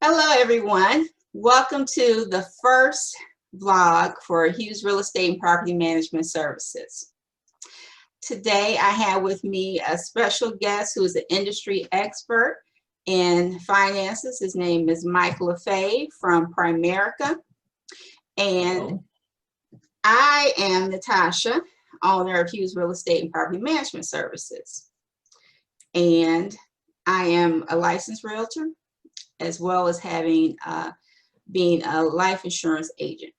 Hello, everyone. Welcome to the first vlog for Hughes Real Estate and Property Management Services. Today, I have with me a special guest who is an industry expert in finances. His name is Mike LaFave from Primerica. And I am Natasha, owner of Hughes Real Estate and Property Management Services. And I am a licensed realtor, as well as being a life insurance agent.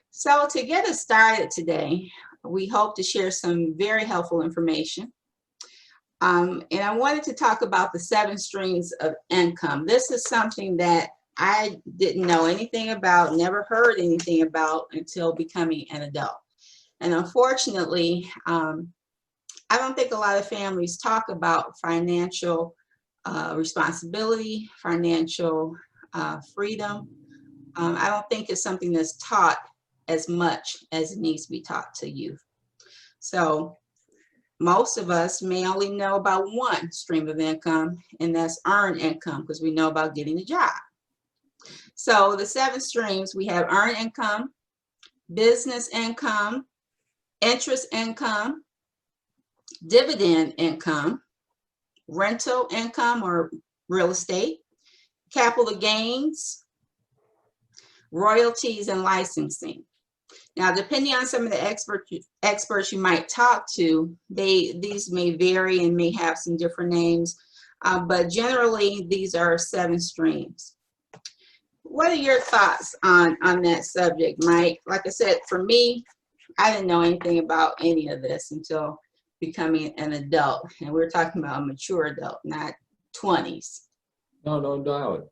So to get us started today, we hope to share some very helpful information. And I wanted to talk about the 7 streams of income. This is something that I didn't know anything about, never heard anything about until becoming an adult. And unfortunately, I don't think a lot of families talk about financial responsibility, financial freedom. I don't think it's something that's taught as much as it needs to be taught to youth. So most of us may only know about one stream of income, and that's earned income, because we know about getting a job. So the 7 streams, we have earned income, business income, interest income, dividend income, rental income or real estate, capital gains, royalties, and licensing. Now, depending on some of the experts you might talk to, these may vary and may have some different names, but generally these are 7 streams. What are your thoughts on that subject, Mike? Like I said, for me, I didn't know anything about any of this until becoming an adult, and we're talking about a mature adult, not 20s. No doubt.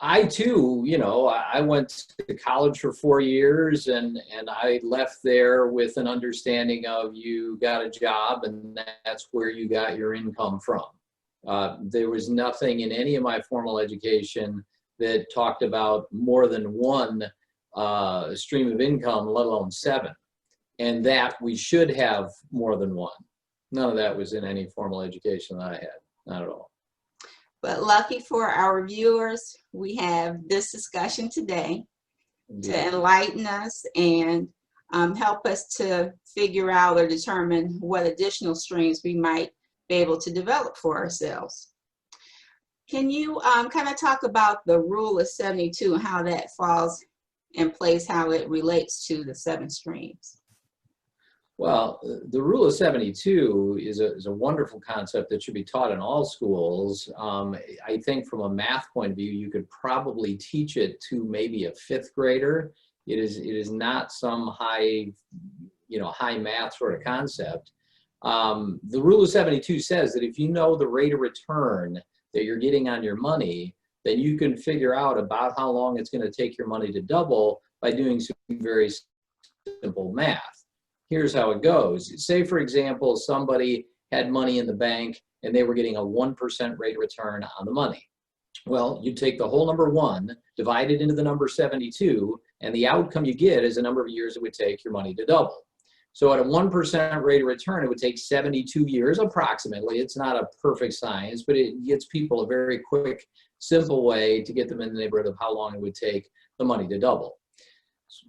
I too, I went to college for 4 years, and I left there with an understanding of you got a job and that's where you got your income from. There was nothing in any of my formal education that talked about more than one stream of income, let alone 7. And that we should have more than one. None of that was in any formal education that I had, not at all. But lucky for our viewers, we have this discussion today to enlighten us and help us to figure out or determine what additional streams we might be able to develop for ourselves. Can you kind of talk about the rule of 72 and how that falls in place, how it relates to the 7 streams? Well, the rule of 72 is a wonderful concept that should be taught in all schools. I think from a math point of view, you could probably teach it to maybe a 5th grader. It is not some high math sort of concept. The rule of 72 says that if you know the rate of return that you're getting on your money, then you can figure out about how long it's going to take your money to double by doing some very simple math. Here's how it goes. Say, for example, somebody had money in the bank and they were getting a 1% rate of return on the money. Well, you take the whole number 1, divide it into the number 72, and the outcome you get is the number of years it would take your money to double. So at a 1% rate of return, it would take 72 years approximately. It's not a perfect science, but it gets people a very quick, simple way to get them in the neighborhood of how long it would take the money to double.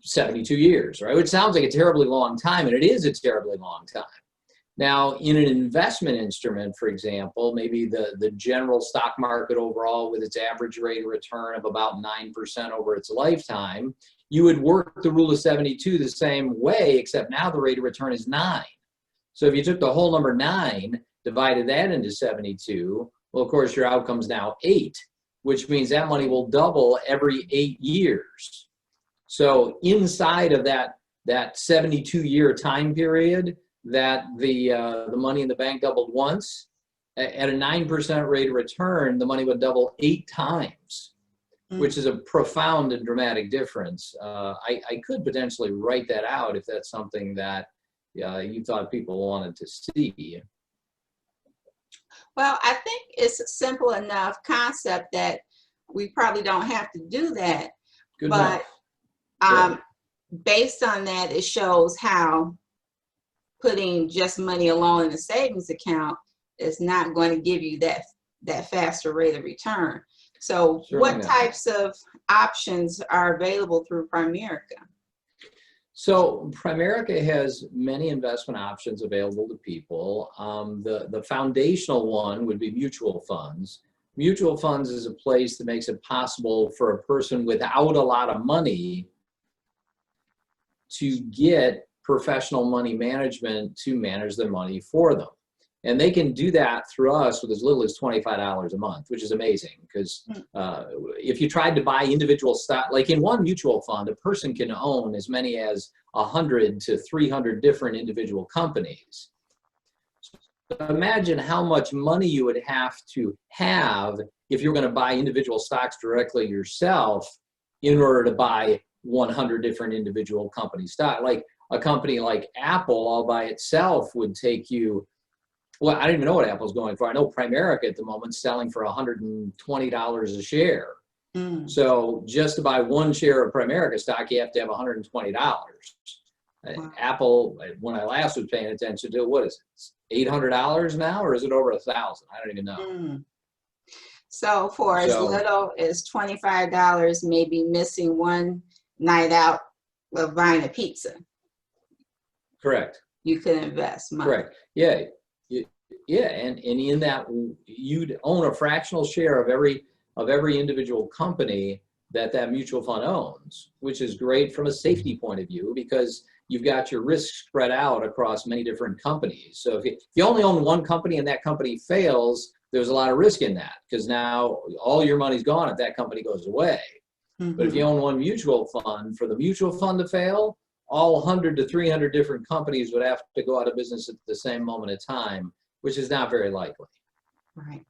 72 years, right? Which sounds like a terribly long time, and it is a terribly long time. Now, in an investment instrument, for example, maybe the general stock market overall with its average rate of return of about 9% over its lifetime, you would work the rule of 72 the same way, except now the rate of return is 9. So if you took the whole number 9, divided that into 72, well, of course, your outcome's now 8, which means that money will double every 8 years. So inside of that 72-year time period that the money in the bank doubled once, at a 9% rate of return, the money would double 8 times, which is a profound and dramatic difference. I could potentially write that out if that's something that you thought people wanted to see. Well, I think it's a simple enough concept that we probably don't have to do that. Good enough. Based on that, it shows how putting just money alone in a savings account is not going to give you that that faster rate of return. So Certainly what not. types of options are available through Primerica? So Primerica has many investment options available to people. The foundational one would be mutual funds. Mutual funds is a place that makes it possible for a person without a lot of money to get professional money management to manage their money for them. And they can do that through us with as little as $25 a month, which is amazing because if you tried to buy individual stock, like in one mutual fund, a person can own as many as 100 to 300 different individual companies. So imagine how much money you would have if you're going to buy individual stocks directly yourself in order to buy 100 different individual company stock. Like a company like Apple all by itself would take you, well, I don't even know what Apple's going for. I know Primerica at the moment is selling for $120 a share. So just to buy one share of Primerica stock, you have to have $120. Wow. Apple, when I last was paying attention to, what is it, $800 now, or is it over 1,000? I don't even know. So for as little as $25, maybe missing one night out of buying a pizza. Correct. You could invest money. Correct. Yeah. Yeah. And in that, you'd own a fractional share of every individual company that mutual fund owns, which is great from a safety point of view because you've got your risk spread out across many different companies. So if you only own one company and that company fails, there's a lot of risk in that because now all your money's gone if that company goes away. But if you own one mutual fund, for the mutual fund to fail, all 100 to 300 different companies would have to go out of business at the same moment in time, which is not very likely. Right.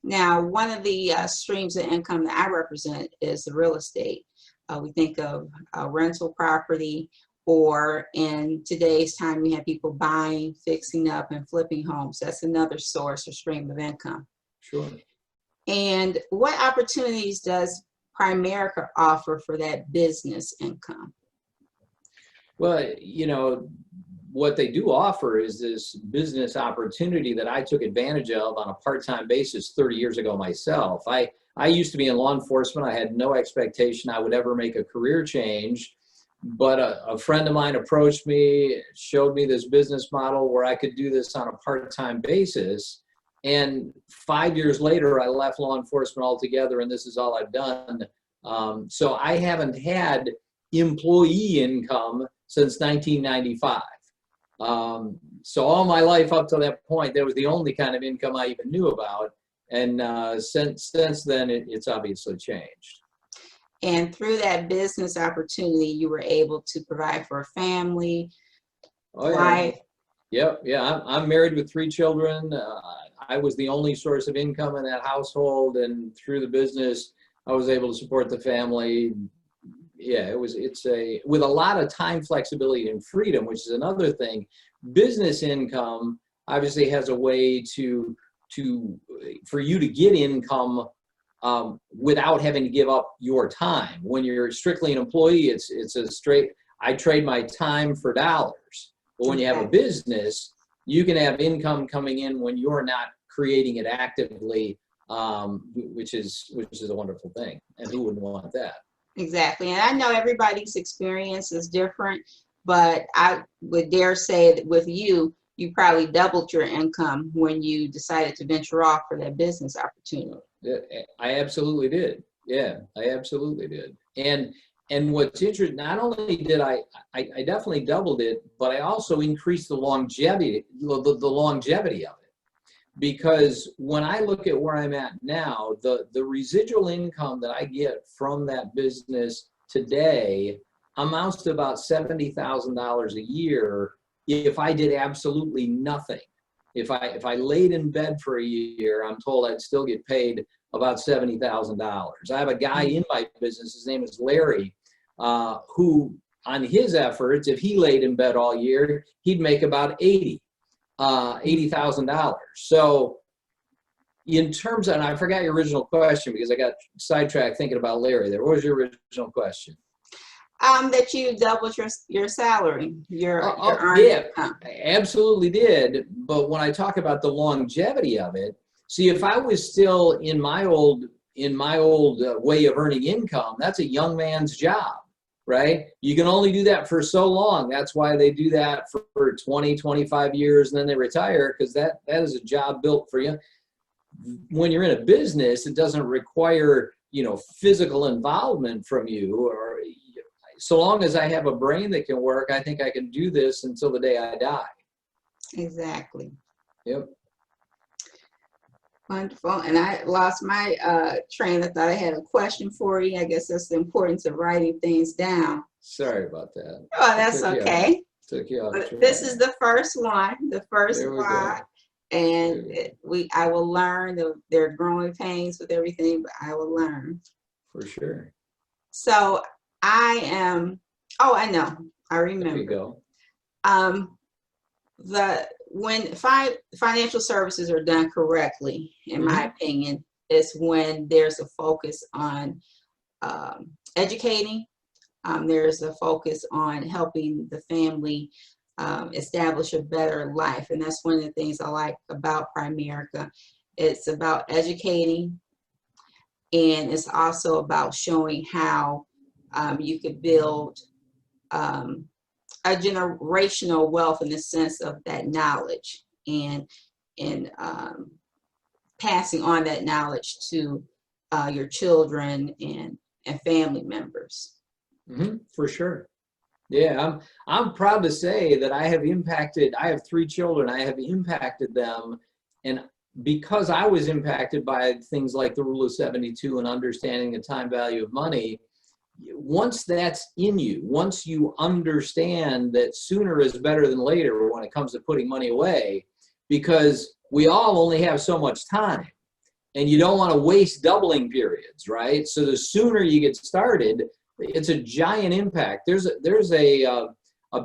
Now, one of the streams of income that I represent is the real estate. We think of rental property, or in today's time, we have people buying, fixing up, and flipping homes. That's another source or stream of income. Sure. And what opportunities does Primerica offer for that business income? Well, you know, what they do offer is this business opportunity that I took advantage of on a part-time basis 30 years ago myself. I used to be in law enforcement. I had no expectation I would ever make a career change, but a friend of mine approached me, showed me this business model where I could do this on a part-time basis. And 5 years later, I left law enforcement altogether, and this is all I've done. So I haven't had employee income since 1995. So all my life up to that point, that was the only kind of income I even knew about. And since then, it's obviously changed. And through that business opportunity, you were able to provide for a family, life. Yep. Yeah. I'm married with 3 children. I was the only source of income in that household, and through the business, I was able to support the family. Yeah, it's with a lot of time flexibility and freedom, which is another thing. Business income obviously has a way for you to get income without having to give up your time. When you're strictly an employee, it's a straight, I trade my time for dollars. But when you have a business, you can have income coming in when you're not creating it actively, which is a wonderful thing. And who wouldn't want that? Exactly. And I know everybody's experience is different, but I would dare say that with you, you probably doubled your income when you decided to venture off for that business opportunity. Yeah, I absolutely did. Yeah, I absolutely did. And what's interesting, not only did I definitely doubled it, but I also increased the longevity of it. Because when I look at where I'm at now, the residual income that I get from that business today amounts to about $70,000 a year if I did absolutely nothing. If I laid in bed for a year, I'm told I'd still get paid about $70,000. I have a guy in my business, his name is Larry, who on his efforts, if he laid in bed all year, he'd make about $80,000. So in terms of, and I forgot your original question because I got sidetracked thinking about Larry there. What was your original question? That you doubled your salary, your yeah, I absolutely did. But when I talk about the longevity of it, See, if I was still in my old way of earning income, that's a young man's job, right? You can only do that for so long. That's why they do that for 20, 25 years, and then they retire, because that is a job built for you. When you're in a business, it doesn't require, physical involvement from you. Or so long as I have a brain that can work, I think I can do this until the day I die. Exactly. Yep. Wonderful. And I lost my train of thought. I had a question for you. I guess that's the importance of writing things down. Sorry about that. Oh, that's okay. Took you off But track. this is the first one, the first There we go. vlog. And I will learn. There are growing pains with everything, but I will learn. For sure. So I am, I know, I remember. There you go. When financial services are done correctly, in my opinion, is when there's a focus on educating. There's a focus on helping the family establish a better life. And that's one of the things I like about Primerica. It's about educating, and it's also about showing how you could build a generational wealth in the sense of that knowledge, and passing on that knowledge to your children and family members. For sure. Yeah, I'm proud to say that I have 3 children. I have impacted them, and because I was impacted by things like the Rule of 72 and understanding the time value of money, once that's in you, once you understand that sooner is better than later when it comes to putting money away, because we all only have so much time, and you don't want to waste doubling periods, right? So the sooner you get started, it's a giant impact. There's a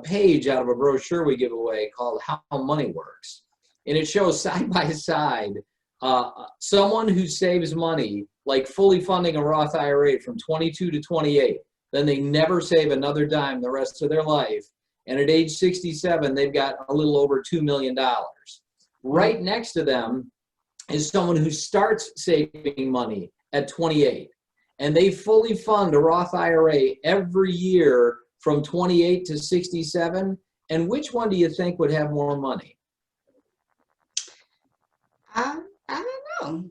page out of a brochure we give away called How Money Works, and it shows side by side someone who saves money, like fully funding a Roth IRA from 22 to 28, then they never save another dime the rest of their life, and at age 67 they've got a little over $2 million. Right next to them is someone who starts saving money at 28, and they fully fund a Roth IRA every year from 28 to 67. And which one do you think would have more money? I don't know.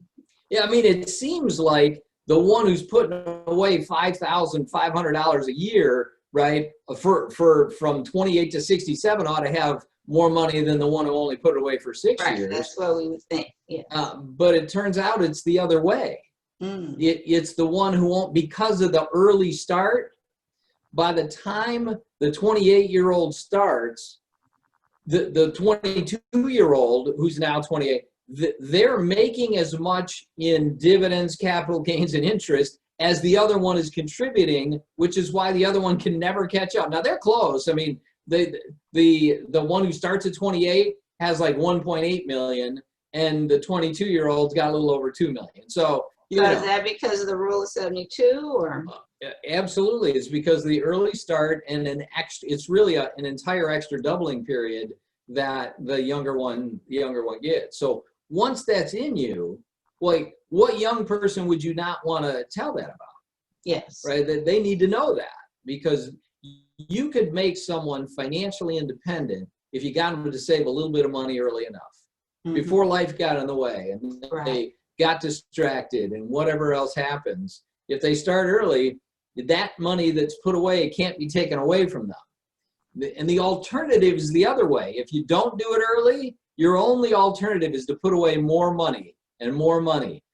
Yeah, I mean, it seems like the one who's putting away $5,500 a year, right, from 28 to 67 ought to have more money than the one who only put it away for 6 years. That's what we would think. Yeah. But it turns out it's the other way. It's the one who won't, because of the early start. By the time the 28-year-old starts, the 22-year-old who's now 28, they're making as much in dividends, capital gains, and interest as the other one is contributing, which is why the other one can never catch up. Now they're close. I mean, the one who starts at 28 has like 1.8 million, and the 22-year-old's got a little over 2 million. So is that because of the Rule of 72, or? Absolutely, it's because of the early start, and it's really an entire extra doubling period that the younger one gets. So once that's in you, like, what young person would you not want to tell that about? Yes. Right? That they need to know that, because you could make someone financially independent if you got them to save a little bit of money early enough, before life got in the way and they got distracted and whatever else happens. If they start early, that money that's put away can't be taken away from them. And the alternative is the other way. If you don't do it early, your only alternative is to put away more money and more money.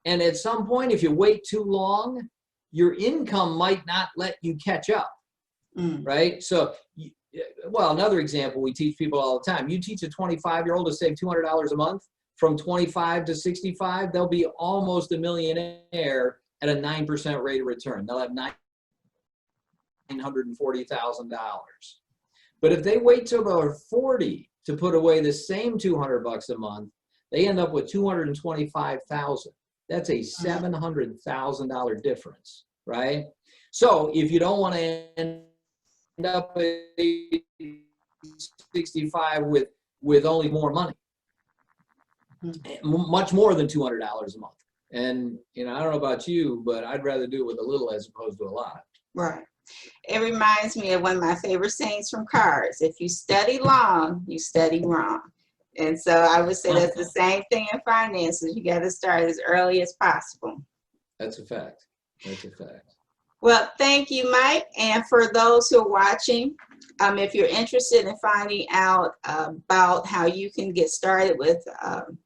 And at some point, if you wait too long, your income might not let you catch up, right? So, well, another example we teach people all the time. You teach a 25-year-old to save $200 a month from 25 to 65, they'll be almost a millionaire at a 9% rate of return. They'll have $940,000. But if they wait till they're 40 to put away the same $200 a month, they end up with $225,000. That's a $700,000 difference, right? So if you don't want to end up at 65 with only more money, much more than $200 a month. And, you know, I don't know about you, but I'd rather do it with a little as opposed to a lot. Right. It reminds me of one of my favorite sayings from Cars. If you study long, you study wrong. And so I would say that's the same thing in finances. You got to start as early as possible. That's a fact. That's a fact. Well, thank you, Mike. And for those who are watching, if you're interested in finding out about how you can get started with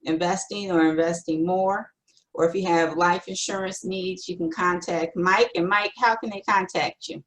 investing or investing more, or if you have life insurance needs, you can contact Mike. And Mike, how can they contact you?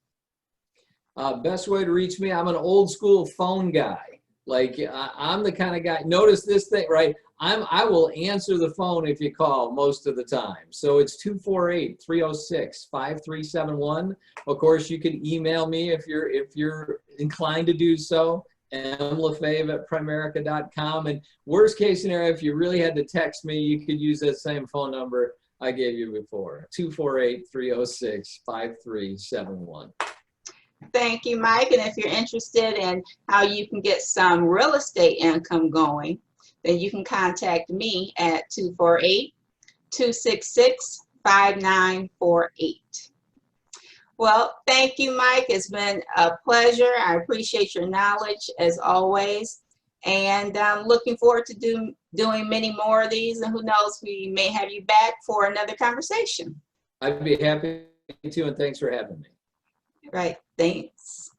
Best way to reach me, I'm an old school phone guy. Like I'm the kind of guy, notice this thing, right? I will answer the phone if you call most of the time. So it's 248-306-5371. Of course, you can email me if you're inclined to do so, mlefebvre@primerica.com. And worst case scenario, if you really had to text me, you could use that same phone number I gave you before, 248-306-5371. Thank you, Mike. And if you're interested in how you can get some real estate income going, then you can contact me at 248-266-5948. Well, thank you, Mike. It's been a pleasure. I appreciate your knowledge as always. And I'm looking forward to doing many more of these. And who knows, we may have you back for another conversation. I'd be happy to, and thanks for having me. Right. Thanks.